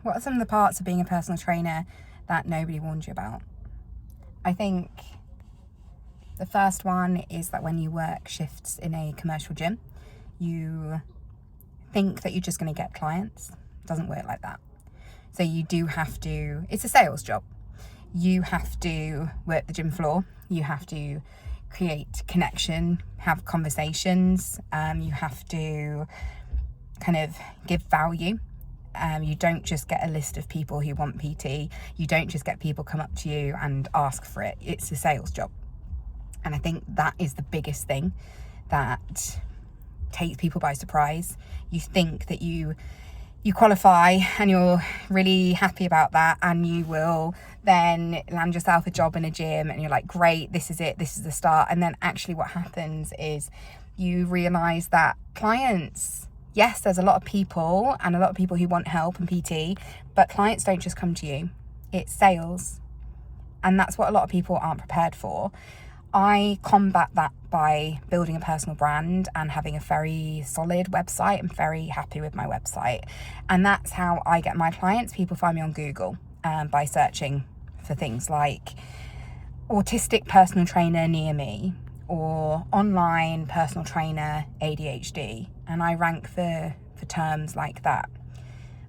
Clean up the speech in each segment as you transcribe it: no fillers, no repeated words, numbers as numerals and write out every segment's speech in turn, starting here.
what are some of the parts of being a personal trainer that nobody warned you about? I think the first one is that when you work shifts in a commercial gym, you think that you're just going to get clients. It doesn't work like that. So you do have to, it's a sales job. You have to work the gym floor. You have to create connection, have conversations. You have to kind of give value. You don't just get a list of people who want PT. You don't just get people come up to you and ask for it. It's a sales job. And I think that is the biggest thing that takes people by surprise. You think that you qualify and you're really happy about that, and you will then land yourself a job in a gym and you're like, great, this is it, this is the start. And then actually what happens is you realize that clients, yes, there's a lot of people and a lot of people who want help and PT, but clients don't just come to you. It's sales. And that's what a lot of people aren't prepared for. I combat that by building a personal brand and having a very solid website. I'm very happy with my website. And that's how I get my clients. People find me on Google by searching for things like autistic personal trainer near me or online personal trainer ADHD. And I rank for terms like that.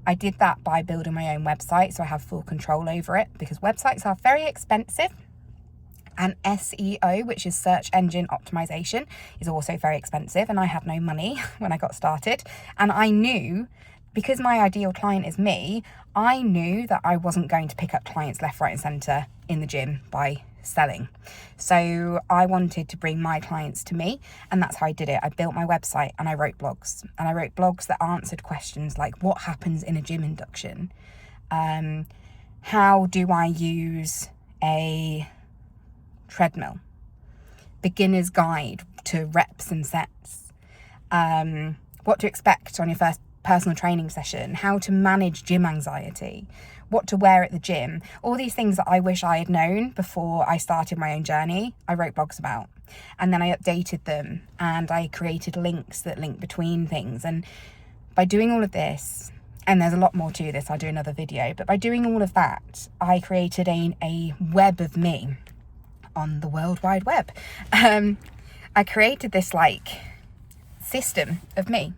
I did that by building my own website, so I have full control over it, because websites are very expensive. And SEO, which is search engine optimization, is also very expensive. And I had no money when I got started. And I knew, because my ideal client is me, I knew that I wasn't going to pick up clients left, right, and centre in the gym by selling. So I wanted to bring my clients to me. And that's how I did it. I built my website and I wrote blogs. And I wrote blogs that answered questions like, what happens in a gym induction? How do I use a treadmill? Beginner's guide to reps and sets. What to expect on your first personal training session. How to manage gym anxiety. What to wear at the gym. All these things that I wish I had known before I started my own journey, I wrote blogs about. And then I updated them and I created links that link between things. And by doing all of this, and there's a lot more to this, I'll do another video, but by doing all of that, I created a web of me on the World Wide Web. I created this like system of me.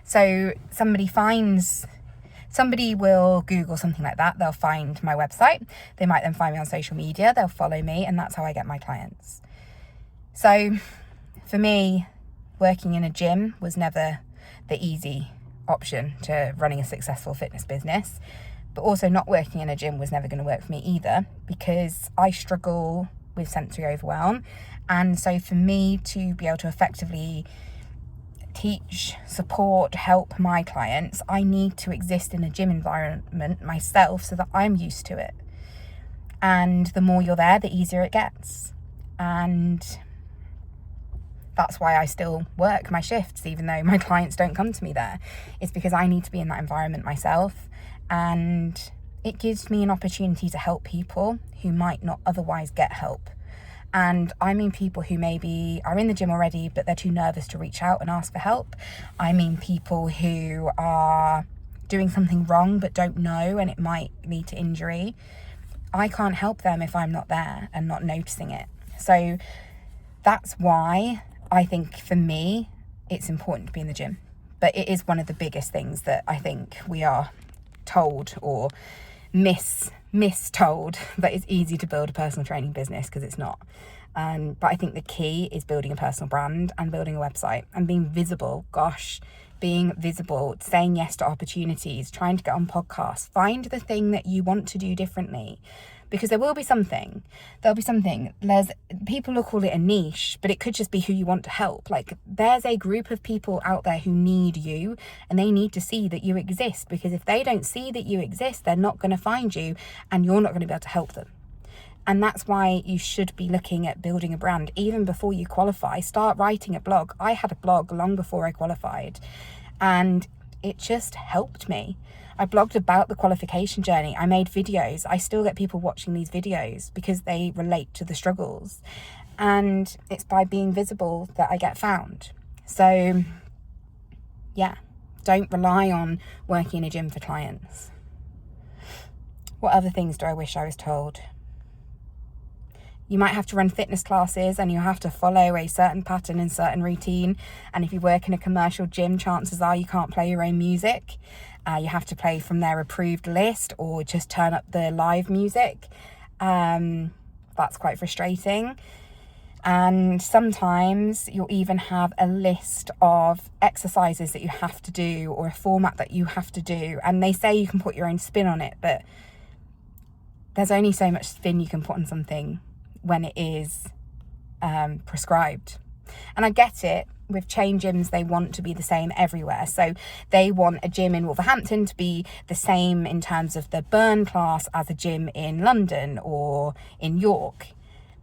So somebody will Google something like that. They'll find my website. They might then find me on social media. They'll follow me, and that's how I get my clients. So for me, working in a gym was never the easy option to running a successful fitness business. But also not working in a gym was never going to work for me either, because I struggle with sensory overwhelm. And so for me to be able to effectively teach, support, help my clients, I need to exist in a gym environment myself so that I'm used to it. And the more you're there, the easier it gets. And that's why I still work my shifts, even though my clients don't come to me there. It's because I need to be in that environment myself. And it gives me an opportunity to help people who might not otherwise get help. And I mean people who maybe are in the gym already, but they're too nervous to reach out and ask for help. I mean people who are doing something wrong but don't know, and it might lead to injury. I can't help them if I'm not there and not noticing it. So that's why I think for me, it's important to be in the gym. But it is one of the biggest things that I think we are told or mistold, that it's easy to build a personal training business, because it's not. But I think the key is building a personal brand and building a website and being visible. Being visible, saying yes to opportunities, trying to get on podcasts. Find the thing that you want to do differently, because there'll be something. There's people will call it a niche, but it could just be who you want to help. Like, there's a group of people out there who need you, and they need to see that you exist, because if they don't see that you exist, they're not going to find you, and you're not going to be able to help them. And that's why you should be looking at building a brand even before you qualify. Start writing a blog. I had a blog long before I qualified, and it just helped me. I blogged about the qualification journey. I made videos. I still get people watching these videos because they relate to the struggles. And it's by being visible that I get found. So yeah, don't rely on working in a gym for clients. What other things do I wish I was told? You might have to run fitness classes and you have to follow a certain pattern and certain routine. And if you work in a commercial gym, chances are you can't play your own music. You have to play from their approved list or just turn up the live music. That's quite frustrating. And sometimes you'll even have a list of exercises that you have to do or a format that you have to do. And they say you can put your own spin on it, but there's only so much spin you can put on something when it is prescribed. And I get it, with chain gyms, they want to be the same everywhere. So they want a gym in Wolverhampton to be the same in terms of the burn class as a gym in London or in York.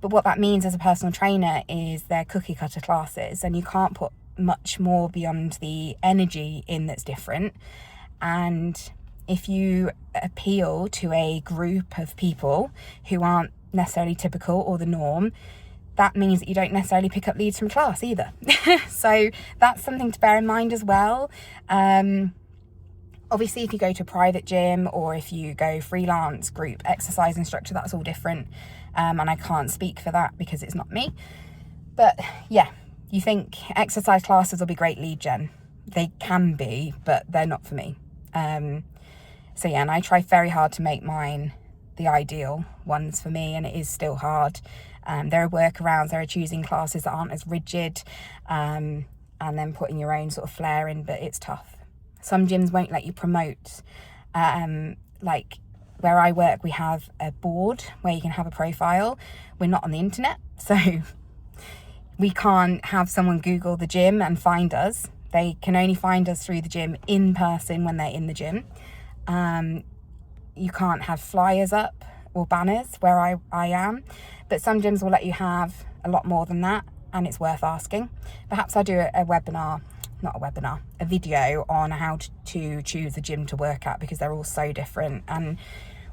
But what that means as a personal trainer is they're cookie cutter classes, and you can't put much more beyond the energy in that's different. And if you appeal to a group of people who aren't necessarily typical or the norm, that means that you don't necessarily pick up leads from class either. So that's something to bear in mind as well. Obviously, if you go to a private gym or if you go freelance group exercise instructor, that's all different. And I can't speak for that because it's not me. But yeah, you think exercise classes will be great lead gen. They can be, but they're not for me. So yeah, and I try very hard to make mine the ideal ones for me, and it is still hard. There are workarounds, there are choosing classes that aren't as rigid, and then putting your own sort of flair in, but it's tough. Some gyms won't let you promote. Like where I work, we have a board where you can have a profile. We're not on the internet, so we can't have someone Google the gym and find us. They can only find us through the gym in person when they're in the gym. You can't have flyers up or banners where I am, but some gyms will let you have a lot more than that, and it's worth asking. Perhaps I'll do a video on how to choose a gym to work at, because they're all so different.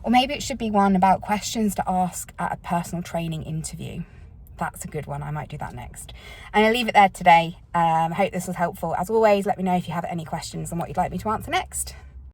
Or maybe it should be one about questions to ask at a personal training interview. That's a good one. I might do that next. And I'll leave it there today. I hope this was helpful. As always, let me know if you have any questions and what you'd like me to answer next.